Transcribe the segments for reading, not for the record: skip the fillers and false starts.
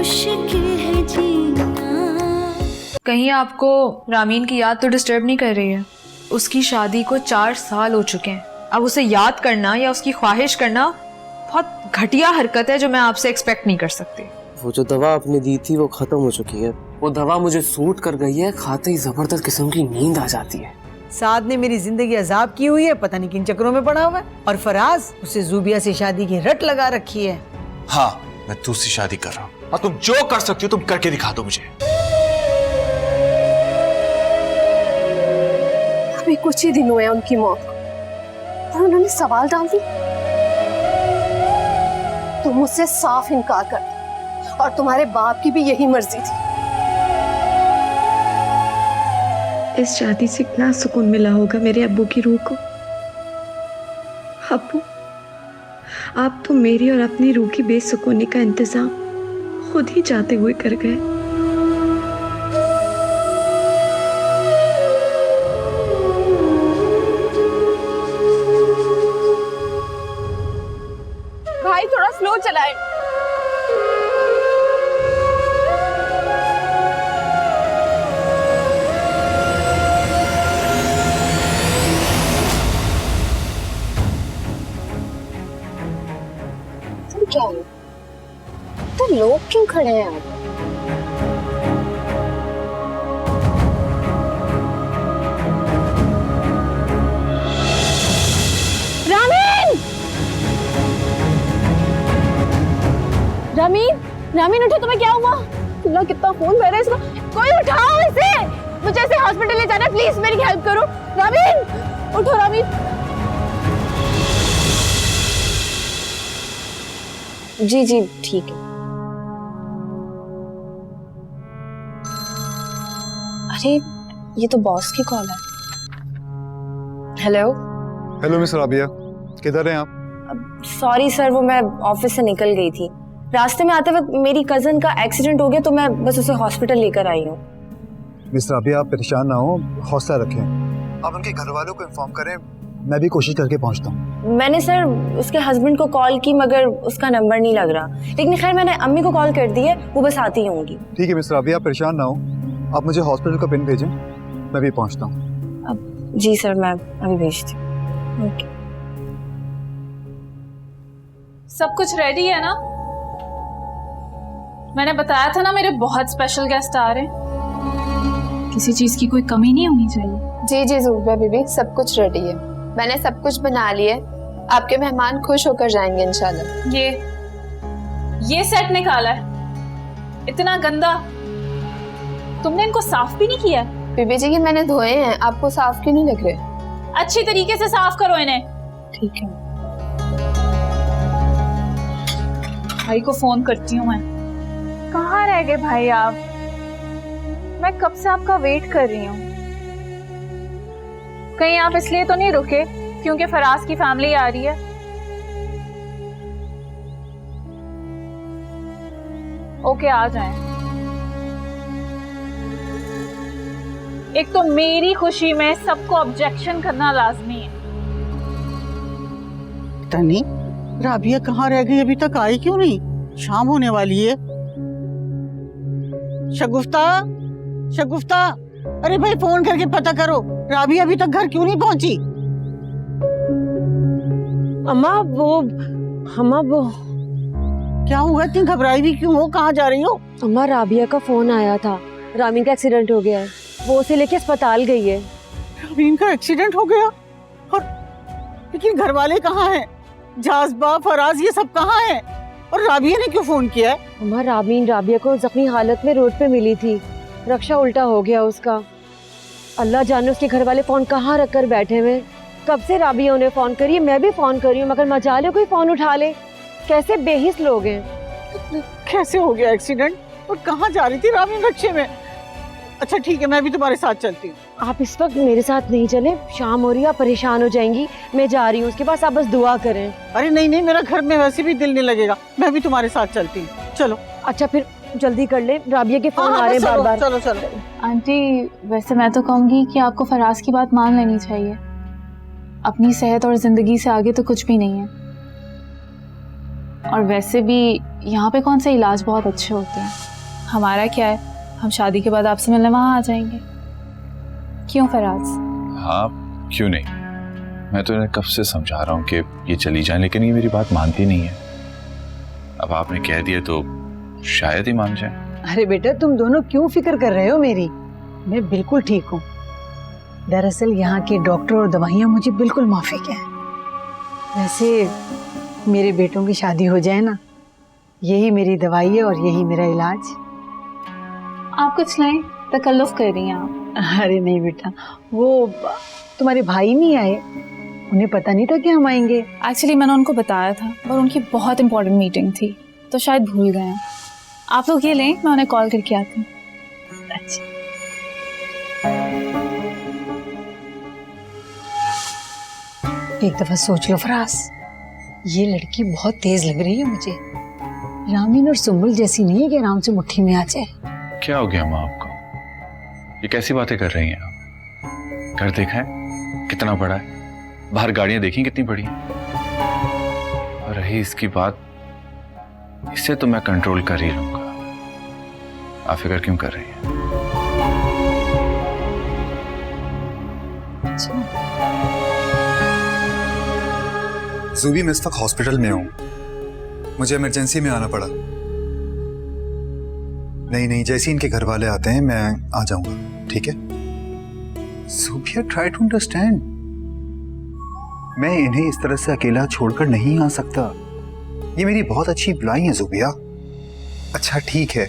मुश्किल है जीना। कहीं आपको रामीन की याद तो डिस्टर्ब नहीं कर रही है? उसकी शादी को 4 साल हो चुके हैं। अब उसे याद करना या उसकी ख्वाहिश करना बहुत घटिया हरकत है जो मैं आपसे एक्सपेक्ट नहीं कर सकती। वो जो दवा आपने दी थी वो खत्म हो चुकी है। वो दवा मुझे सूट कर गई है, खाते ही जबरदस्त किस्म की नींद आ जाती है। साद ने मेरी जिंदगी अजाब की हुई है, पता नहीं किन चक्रों में पड़ा हुआ है। और फराज उसे जूबिया से शादी की रट लगा रखी है। हाँ, मैं दूसरी शादी कर रहा हूँ और तुम जो कर सकती हो तुम करके दिखा दो मुझे। अभी कुछ ही दिन हुए हैं उनकी मौत को और उन्होंने सवाल डाल दी। तुम मुझसे साफ इनकार करते और तुम्हारे बाप की भी यही मर्जी थी। इस शादी से इतना सुकून मिला होगा मेरे अब्बू की रूह को। अब्बू, आप तो मेरी और अपनी रूह की बेसुकूनी का इंतजाम खुद ही चाहते हुए कर गए। भाई थोड़ा स्लो चलाए। क्या है? तो लोग क्यों खड़े हैं यहाँ? रामीन! रामीन! रामीन उठो, तुम्हें क्या हुआ? अल्लाह कितना खून बह रहा है इसका। कोई उठाओ इसे, मुझे इसे हॉस्पिटल ले जाना है, प्लीज मेरी हेल्प करो। रामीन उठो, रामीन। जी जी ठीक है। अरे ये तो बॉस की कॉल है। हेलो हेलो मिस राबिया, किधर हैं आप? सॉरी सर, वो मैं ऑफिस से निकल गई थी। रास्ते में आते वक्त मेरी कजन का एक्सीडेंट हो गया तो मैं बस उसे हॉस्पिटल लेकर आई हूँ। मिस राबिया, आप परेशान ना हो, हौसला रखें। आप उनके घर वालों को इन्फॉर्म करें, मैं भी कोशिश करके पहुंचता हूँ। मैंने सर उसके हस्बैंड को कॉल की मगर उसका नंबर नहीं लग रहा, लेकिन खैर मैंने अम्मी को कॉल कर दी है, वो बस आती होंगी। ठीक है मिस राबिया, आप परेशान ना हो, आप मुझे हॉस्पिटल का पिन भेजें, मैं भी पहुंचता हूँ। जी सर, मैं अभी भेजती हूँ। ओके। सब कुछ रेडी है ना? मैंने बताया था ना मेरे बहुत स्पेशल गेस्ट आ रहे हैं, किसी चीज की कोई कमी नहीं होनी चाहिए। जी जी ज़ुबैदा बीबी, सब कुछ रेडी है, मैंने सब कुछ बना लिया है। आपके मेहमान खुश होकर जाएंगे इंशाल्लाह। ये सेट निकाला है, इतना गंदा, तुमने इनको साफ भी नहीं किया? बीबी जी ये मैंने धोए हैं, आपको साफ क्यों नहीं लग रहे? अच्छी तरीके से साफ करो इन्हें। ठीक है। भाई को फोन करती हूँ मैं। कहाँ रह गए भाई आप? मैं कब से आपका वेट कर रही हूँ। कहीं आप इसलिए तो नहीं रुके क्योंकि फराज की फैमिली आ रही है? ओके आ जाएं। एक तो मेरी खुशी में सबको ऑब्जेक्शन करना लाजमी है। तनी, राबिया कहाँ रह गई? अभी तक आई क्यों नहीं? शाम होने वाली है। शगुफ्ता, शगुफ्ता, अरे भाई फोन करके पता करो राबिया अभी तक घर क्यों नहीं पहुंची? अम्मा वो क्या हुआ? इतनी घबराई भी क्यों हो? कहाँ जा रही हो? अम्मा राबिया का फोन आया था, रामीन का एक्सीडेंट हो गया है, वो उसे लेके अस्पताल गई है। रामीन का एक्सीडेंट हो गया? और लेकिन घर वाले कहाँ हैं? जाज़बा, फराज, ये सब कहाँ हैं? और राबिया ने क्यों फोन किया है? अम्मा रामीन राबिया को जख्मी हालत में रोड पे मिली थी, रक्षा उल्टा हो गया उसका। अल्लाह जाने उसके घर वाले फोन कहाँ रख कर बैठे हुए। कब से राबिया उन्हें फोन करी, मैं भी फोन करी हूँ, मगर मजाले कोई फोन उठा ले। कैसे बेहिस लोग हैं। कैसे हो गया एक्सीडेंट और कहाँ जा रही थी रामीन रक्षे में? अच्छा ठीक है, मैं भी तुम्हारे साथ चलती हूँ। आप इस वक्त मेरे साथ नहीं चले, शाम हो रही है, आप परेशान हो जाएंगी, मैं जा रही हूँ उसके पास, आप बस दुआ करें। अरे नहीं नहीं, मेरा घर में वैसे भी दिल नहीं लगेगा, मैं भी तुम्हारे साथ चलती हूँ। चलो। अच्छा फिर जल्दी कर ले, राबिया के फोन आ रहे हैं बार बार। चलो चलो। आंटी वैसे मैं तो कहूँगी कि आपको फराज की बात मान लेनी चाहिए, अपनी सेहत और जिंदगी से आगे तो कुछ भी नहीं है। और वैसे भी यहाँ पे कौन से इलाज बहुत अच्छे होते हैं। हमारा क्या है, हम शादी के बाद आपसे मिलने वहाँ आ जाएंगे। क्यों फराज? हाँ क्यों नहीं, मैं तो इन्हें कब से समझा रहा हूँ कि ये चली जाए, लेकिन ये मेरी बात मानती नहीं है। अब आपने कह दिया तो शायद ही मान जाए। अरे बेटा तुम दोनों क्यों फिक्र कर रहे हो मेरी, मैं बिल्कुल ठीक हूँ। दरअसल यहाँ के डॉक्टर और दवाइयाँ मुझे बिल्कुल माफिक हैं। वैसे मेरे बेटों की शादी हो जाए ना, यही मेरी दवाई है और यही मेरा इलाज। आप कुछ नहीं तकल्लुफ कर रही हैं आप। अरे नहीं बेटा, वो तुम्हारे भाई नहीं आए, उन्हें पता नहीं था कि हम आएंगे। एक्चुअली मैंने उनको बताया था और उनकी बहुत इंपॉर्टेंट मीटिंग थी तो शायद भूल गए हैं। आप लोग ये लें, मैं उन्हें कॉल करके आती हूँ। अच्छा एक दफा सोच लो फराज, ये लड़की बहुत तेज लग रही है मुझे। रामीन और सुम्बुल जैसी नहीं है कि आराम से मुट्ठी में आ जाए। क्या हो गया माँ आपको, ये कैसी बातें कर रही हैं आप? घर देखा है कितना बड़ा है, बाहर गाड़ियां देखी कितनी बड़ी हैं, और रही इसकी बात, इससे तो मैं कंट्रोल कर ही लूंगा। आप फिक्र क्यों कर रही हैं? ज़ूबी मैं इस वक्त हॉस्पिटल में हूँ, मुझे इमरजेंसी में आना पड़ा। नहीं जैसे इनके घर वाले आते हैं मैं आ जाऊंगा, ठीक है? ज़ूबिया ट्राई टू अंडरस्टैंड, मैं इन्हें इस तरह से अकेला छोड़कर नहीं आ सकता। ये मेरी बहुत अच्छी एम्प्लॉई है ज़ूबिया। अच्छा ठीक है,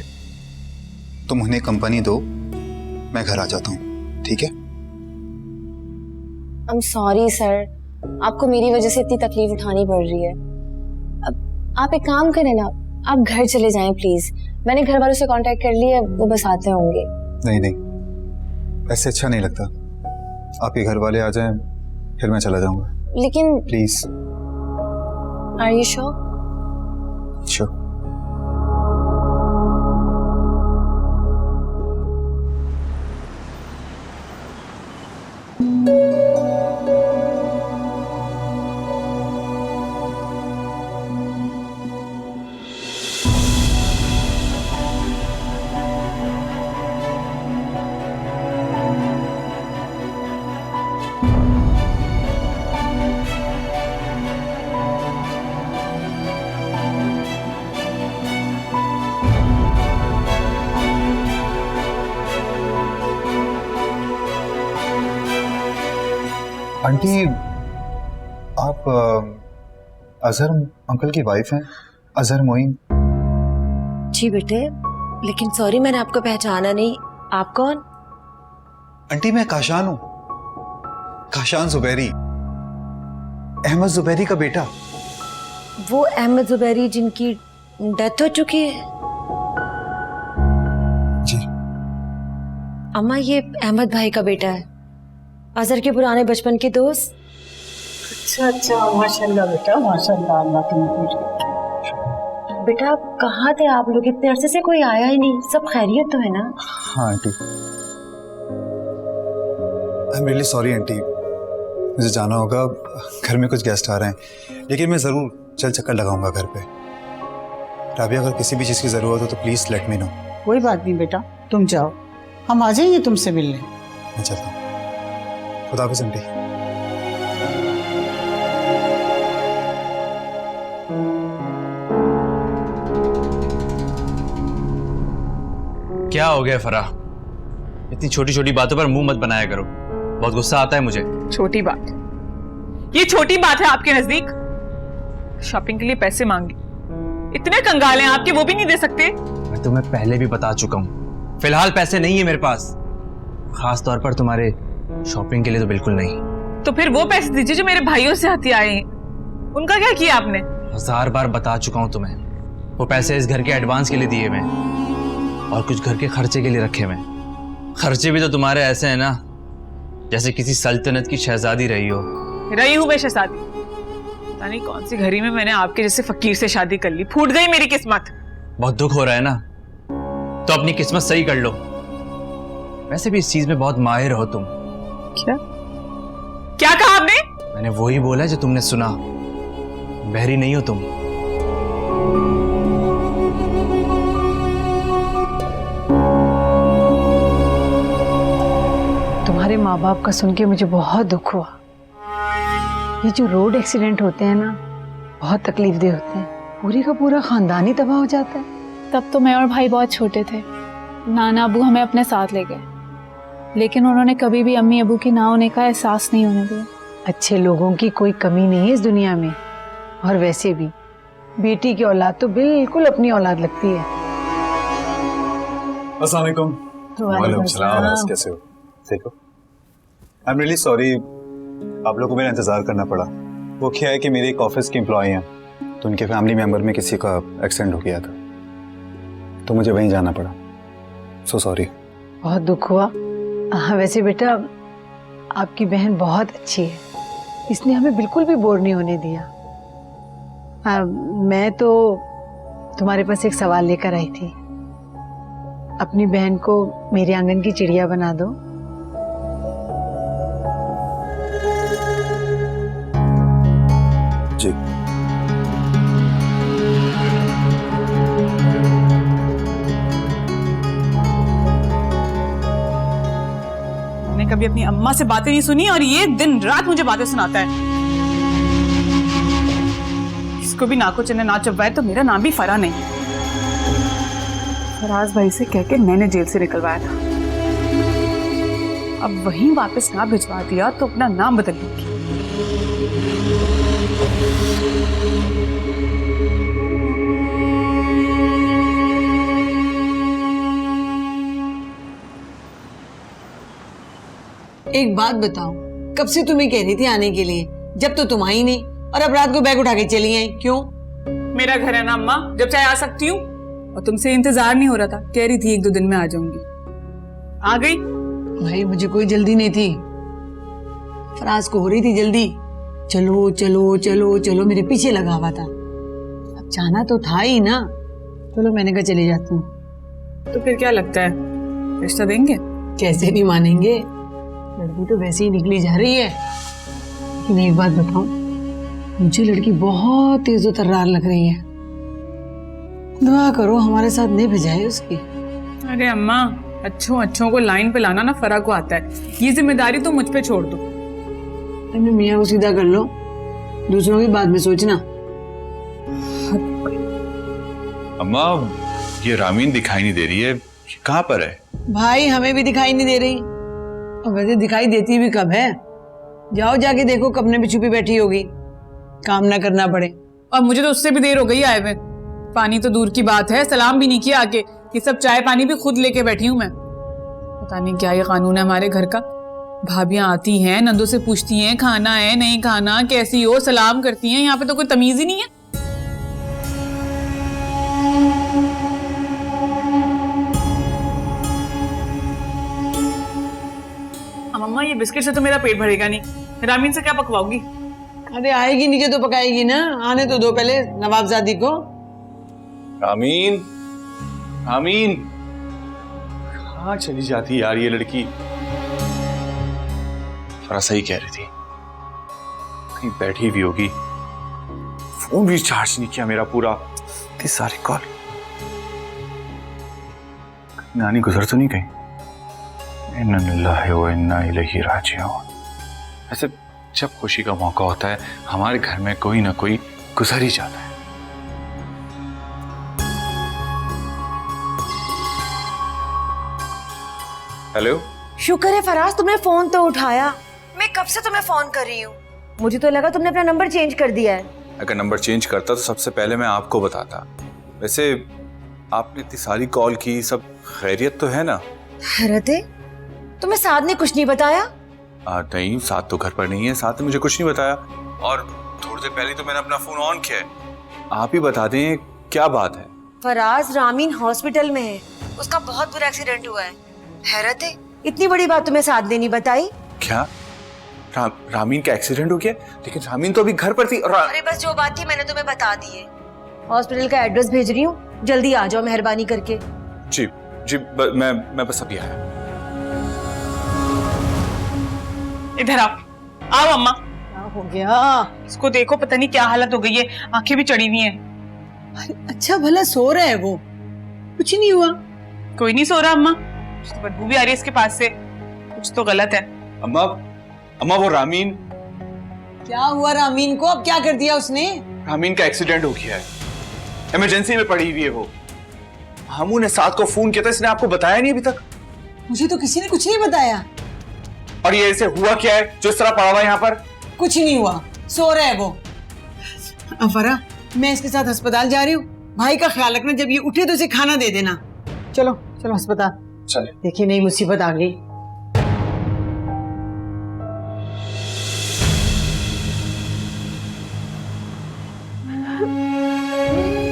तुम उन्हें कंपनी दो, मैं घर आ जाता हूँ, ठीक है? I'm sorry सर, आपको मेरी वजह से इतनी तकलीफ उठानी पड़ रही है। अब आप एक काम करें ना, आप घर चले जाएं प्लीज। मैंने घर वालों से कांटेक्ट कर लिया, वो बस आते होंगे। नहीं ऐसे अच्छा नहीं लगता, आपके घर वाले आ जाएं फिर मैं चला जाऊंगा। लेकिन please. Are you sure? Sure. Aunty आप अजहर अंकल की वाइफ हैं, अजहर मोइन? जी बेटे, लेकिन सॉरी मैंने आपको पहचाना नहीं। आप कौन? आंटी मैं काशान हूं, काशान जुबैरी, अहमद जुबैरी का बेटा। वो अहमद जुबैरी जिनकी डेथ हो चुकी है? जी। अम्मा ये अहमद भाई का बेटा है, अजहर के पुराने बचपन के दोस्त। अच्छा माशाल्लाह बेटा माशाल्लाह, अल्लाह तुम्हें। बेटा कहाँ थे आप लोग, इतने अरसे से कोई आया ही नहीं। सब खैरियत तो है ना? हाँ aunty, I am really sorry aunty, मुझे जाना होगा, घर में कुछ गेस्ट आ रहे हैं, लेकिन मैं ज़रूर चल चक्कर लगाऊंगा घर पे। राबिया अगर किसी भी चीज़ की ज़रूरत हो तो प्लीज़ लेट मी नो। कोई बात नहीं बेटा, तुम जाओ, हम आ जाएंगे तुमसे मिलने। मैं चलता हूँ, खुदा हाफिज़ आंटी। क्या हो गया फराह, इतनी छोटी छोटी बातों पर मुंह मत बनाया करो, बहुत गुस्सा आता है मुझे। छोटी बात? ये छोटी बात है आपके नजदीक? शॉपिंग के लिए पैसे मांगे, इतने कंगाल हैं आपके, वो भी नहीं दे सकते? मैं तुम्हें पहले भी बता चुका हूँ, फिलहाल पैसे नहीं है मेरे पास, खास तौर पर तुम्हारे शॉपिंग के लिए तो बिल्कुल नहीं। तो फिर वो पैसे दीजिए जो मेरे भाइयों से हथिया आए हैं, उनका क्या किया आपने? 1000 बार बता चुका हूँ तुम्हें, वो पैसे इस घर के एडवांस के लिए दिए मैं, और कुछ घर के खर्चे के लिए रखे मैं। खर्चे भी तो तुम्हारे ऐसे हैं ना जैसे किसी सल्तनत की शहजादी रही हो। रही हूँ मैं शहजादी, पता नहीं कौन सी घड़ी में मैंने आपके जैसे फकीर से शादी कर ली, फूट गई मेरी किस्मत। बहुत दुख हो रहा है ना, तो अपनी किस्मत सही कर लो। वैसे भी इस चीज में बहुत माहिर हो तुम। क्या कहा आपने? मैंने वही बोला जो तुमने सुना, बहरी नहीं हो तुम। तुम्हारे माँ बाप का सुन के मुझे बहुत दुख हुआ। ये जो रोड एक्सीडेंट होते हैं ना, बहुत तकलीफदेह होते हैं। पूरी का पूरा खानदान ही तबाह हो जाता है। तब तो मैं और भाई बहुत छोटे थे। नाना अबू हमें अपने साथ ले गए, लेकिन उन्होंने कभी भी अम्मी अबू की ना होने का एहसास नहीं होने दिया। अच्छे लोगों की कोई कमी नहीं है इस दुनिया में। और वैसे भी बेटी की औलाद तो बिल्कुल अपनी औलाद लगती है। अस्सलाम वालेकुम। वालेकुम सलाम। कैसे हो? ठीक हो? आई एम रियली सॉरी, आप लोगों को मेरा इंतजार करना पड़ा। वो क्या है कि मेरे एक ऑफिस के एम्प्लॉय हैं, तो उनके फैमिली मेंबर में किसी का एक्सीडेंट हो गया था, तो मुझे वहीं जाना पड़ा। So sorry. बहुत दुख हुआ। वैसे बेटा आपकी बहन बहुत अच्छी है, इसने हमें बिल्कुल भी बोर नहीं होने दिया। मैं तो तुम्हारे पास एक सवाल लेकर आई थी। अपनी बहन को मेरे आंगन की चिड़िया बना दो। जी। मैंने कभी अपनी अम्मा से बातें नहीं सुनी और ये दिन रात मुझे बातें सुनाता है। इसको भी नाको चने ना चबवाए तो मेरा नाम भी फरा नहीं। फराज भाई से कह के मैंने जेल से निकलवाया था, अब वहीं वापस ना भिजवा दिया तो अपना नाम बदल लूंगी। एक बात बताओ, कब से तुम्हें कह रही थी आने के लिए, जब तो तुम आई नहीं और अब रात को बैग उठा के चली आई, क्यों? मेरा घर है ना अम्मा, जब चाहे आ सकती हूँ। और तुमसे इंतजार नहीं हो रहा था, कह रही थी 1-2 दिन में आ जाऊंगी। आ गई। भाई मुझे कोई जल्दी नहीं थी, फराज को हो रही थी जल्दी। चलो चलो चलो चलो मेरे पीछे लगा हुआ था। अब जाना तो था ही ना, चलो मैंने कहा चले जाती हूँ। तो फिर क्या लगता है, रिश्ता देंगे? कैसे भी मानेंगे, लड़की तो वैसे ही निकली जा रही है। लेकिन एक बात बताऊं, मुझे लड़की बहुत तेज और तर्रार लग रही है। दुआ करो हमारे साथ नहीं भेजाए उसकी। अरे अम्मा, अच्छों को लाइन पे लाना ना फरा को आता है, ये जिम्मेदारी तो मुझ पे छोड़ दो। अपने मियाँ को सीधा कर लो, दूसरों की बात में सोचना। अम्मा, ये रामीन दिखाई नहीं दे रही है, कहाँ पर है? भाई हमें भी दिखाई नहीं दे रही, और वैसे दिखाई देती भी कब है। जाओ जाके देखो, कब ने भी छुपी बैठी होगी, काम ना करना पड़े। और मुझे तो उससे भी देर हो गई आए हुए। पानी तो दूर की बात है, सलाम भी नहीं किया आके। ये सब चाय पानी भी खुद लेके बैठी हूँ मैं। पता नहीं क्या ये कानून है हमारे घर का। भाभियां आती हैं, नंदों से पूछती हैं खाना है नहीं खाना, कैसी हो, सलाम करती हैं। यहाँ पे तो कोई तमीज ही नहीं है। मम्मा, ये बिस्किट से तो मेरा पेट भरेगा नहीं, रामीन से क्या पकवाऊंगी? अरे आएगी नीचे तो पकाएगी ना, आने तो दो पहले नवाबजादी को। रामीन, रामीन, कहाँ चली जाती है यार ये लड़की? फरा सही कह रही थी, कहीं बैठी हुई होगी। फोन भी चार्ज नहीं किया मेरा पूरा, इतनी सारी कॉल। नानी गुजर तो नहीं गई? इन्ना लिल्लाहि व इन्ना इलैहि राजिऊन। ऐसे जब खुशी का मौका होता है हमारे घर में कोई ना कोई गुजर ही जाता है। हेलो। शुक्र है फराज तुमने फोन तो उठाया, मैं कब से तुम्हें फोन कर रही हूँ। मुझे तो लगा तुमने अपना नंबर चेंज कर दिया है। अगर नंबर चेंज करता तो सबसे पहले मैं आपको बताता। वैसे आपने इतनी सारी कॉल की, सब खैरियत तो है ना? हैरत है, तुम्हें साद ने कुछ नहीं बताया? नहीं, साथ तो घर पर नहीं है, साथ ने मुझे कुछ नहीं बताया। और थोड़ी देर पहले तो मैंने अपना फोन ऑन किया है। आप ही बता दें क्या बात है। फराज रामीन हॉस्पिटल में है, उसका बहुत बुरा एक्सीडेंट हुआ है। हैरत है, इतनी बड़ी बात तुम्हें साथ ने नहीं बताई। क्या? रामीन का एक्सीडेंट हो गया? लेकिन रामीन तो अभी घर पर थी। अरे बस जो बात थी मैंने तुम्हें बता दी है। हॉस्पिटल का एड्रेस भेज रही हूँ, जल्दी आ जाओ मेहरबानी करके। जी जी, मैं बस अभी आया। इधर आओ, आओ अम्मा। क्या हो गया? इसको देखो, पता नहीं क्या हालत हो गई है, आंखें भी चढ़ी हुई हैं। अरे अच्छा भला सो रहा है वो, कुछ नहीं हुआ। कोई नहीं सो रहा अम्मा, बदबू भी आ रही है इसके पास से, कुछ तो गलत है। अम्मा, अम्मा वो रामीन। क्या हुआ रामीन को? अब क्या कर दिया उसने? रामीन का एक्सीडेंट हो गया है, इमरजेंसी में पड़ी हुई है वो। हमू ने साथ को फोन किया था, इसने आपको बताया नहीं अभी तक? मुझे तो किसी ने कुछ नहीं बताया। और ये इसे हुआ क्या है जो इस तरह पड़ा हुआ है यहाँ पर? कुछ नहीं हुआ, सो रहा है वो। अफरा, मैं इसके साथ अस्पताल जा रही हूँ, भाई का ख्याल रखना, जब ये उठे तो इसे खाना दे देना। चलो चलो अस्पताल चले। देखिए नई मुसीबत आ गई।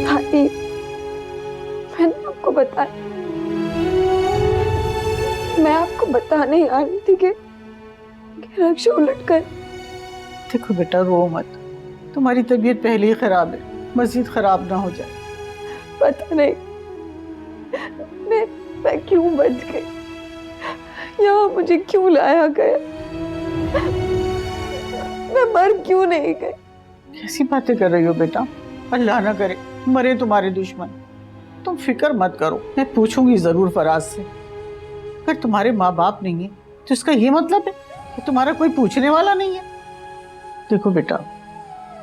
भाई, मैंने आपको बताया, मैं आपको बताने आ रही थी कि रक्षा उलट कर। देखो बेटा, रो मत, तुम्हारी तबीयत पहले ही खराब है, मजीद खराब ना हो जाए। पता नहीं मैं क्यों बच गई, यहाँ मुझे क्यों लाया गया, मैं मर क्यों नहीं गई। कैसी बातें कर रही हो बेटा? अल्लाह ना करे मरे तुम्हारे दुश्मन। तुम फिक्र मत करो, मैं पूछूंगी जरूर फराज से। अगर तुम्हारे माँ बाप नहीं है तो इसका ये मतलब है कि तुम्हारा कोई पूछने वाला नहीं है। देखो बेटा,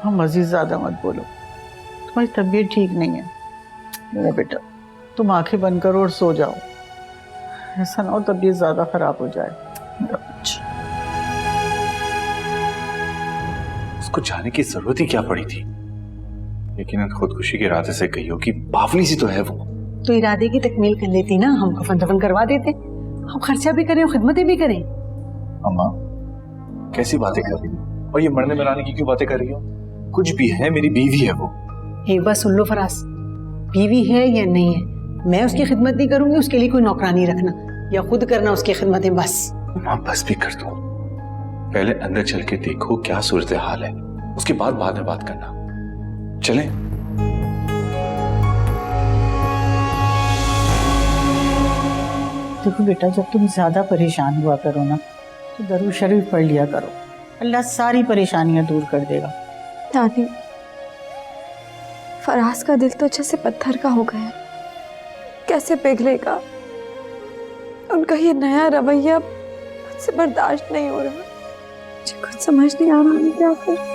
हम मजीद ज्यादा मत बोलो, तुम्हारी तबीयत ठीक नहीं है। मेरा बेटा, तुम आंखें बंद करो और सो जाओ, ऐसा ना हो तबीयत ज्यादा खराब हो जाए। मेरा बच्चा, उसको जाने की जरूरत ही क्या पड़ी थी? लेकिन खुदकुशी के इरादे से कही होगी, बावली सी तो है वो। तो इरादे की तकमील कर लेती ना, हम कफन दफन करवा देते, हम खर्चा भी करें और खिदमतें भी करें। अम्मा कैसी बातें कर रही हो? और ये मरने मराने की क्यों बातें कर रही हो? कुछ भी है, मेरी बीवी है वो। एक बात सुन लो फराज, बीवी है या नहीं है, मैं उसकी खिदमत नहीं करूंगी, उसके लिए कोई नौकरानी रखना या खुद करना उसकी खिदमतें बस। अम्मा बस भी कर दो, पहले अंदर चल के देखो क्या सूरत हाल है, उसके बाद में बात करना। चलें? देखो बेटा, जब तुम ज्यादा परेशान हुआ करो ना तो दरूद शरीफ पढ़ लिया करो, अल्लाह सारी परेशानियां दूर कर देगा। दादी, फराज का दिल तो जैसे पत्थर का हो गया, कैसे पिघलेगा? उनका ये नया रवैया मुझसे बर्दाश्त नहीं हो रहा, मुझे कुछ समझ नहीं आ रहा मैं क्या करूं।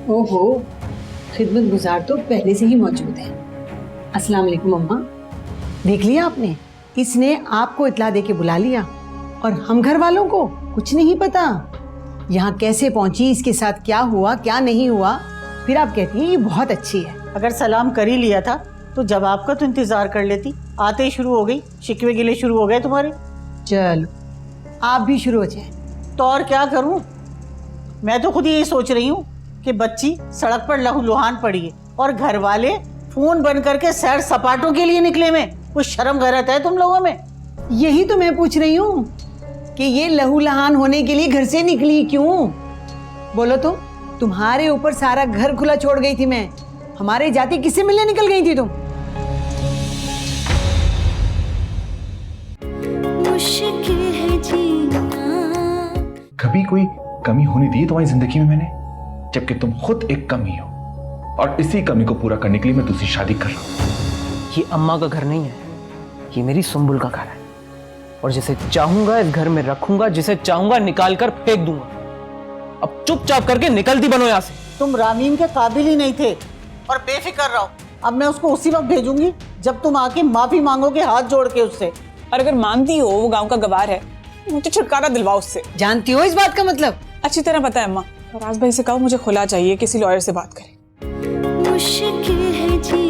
ओहो, खिदमत गुजार तो पहले से ही मौजूद है। अस्सलाम वालेकुम अम्मा। देख लिया आपने, इसने आपको इत्ला दे के बुला लिया और हम घर वालों को कुछ नहीं पता। यहाँ कैसे पहुंची, इसके साथ क्या हुआ क्या नहीं हुआ, फिर आप कहती हैं ये बहुत अच्छी है। अगर सलाम कर ही लिया था तो जवाब का तो इंतजार कर लेती। आते ही शुरू हो गई, शिकवे गिले शुरू हो गए तुम्हारे। चलो आप भी शुरू हो जाए तो और क्या करूं? मैं तो खुद यही सोच रही हूँ कि बच्ची सड़क पर लहूलुहान पड़ी है और घर वाले फोन बंद करके सैर सपाटों के लिए निकले में। कुछ शर्म गैरत है तुम लोगों में? यही तो मैं पूछ रही हूँ कि ये लहूलुहान होने के लिए घर से निकली क्यों? बोलो तो, तुम्हारे ऊपर सारा घर खुला छोड़ गई थी मैं, हमारे जाति किससे मिलने निकल गई थी तुम? मुश्किल है जीना। कभी कोई कमी होने दी तुम्हारी जिंदगी में मैंने, जबकि तुम खुद एक कमी हो, और इसी कमी को पूरा करने के लिए मैं दूसरी शादी कर रहा हूँ। ये अम्मा का घर नहीं है, ये मेरी सुंबुल का घर है, और जिसे चाहूंगा इस घर में रखूंगा, जिसे चाहूंगा निकाल कर फेंक दूंगा। अब चुपचाप करके निकलती बनो यहाँ से। तुम रामीन के काबिल ही नहीं थे और बेफिक्र रहो। अब मैं उसको उसी वक्त भेजूंगी जब तुम आके माफी मांगोगे हाथ जोड़ के उससे। और अगर मानती हो वो गांव का गवार है, मुझे छुटकारा दिलवाओ उससे। जानती हो इस बात का मतलब? अच्छी तरह पता है अम्मा। फराज भाई से कहो मुझे खुला चाहिए, किसी लॉयर से बात करें। मुश्किल है जी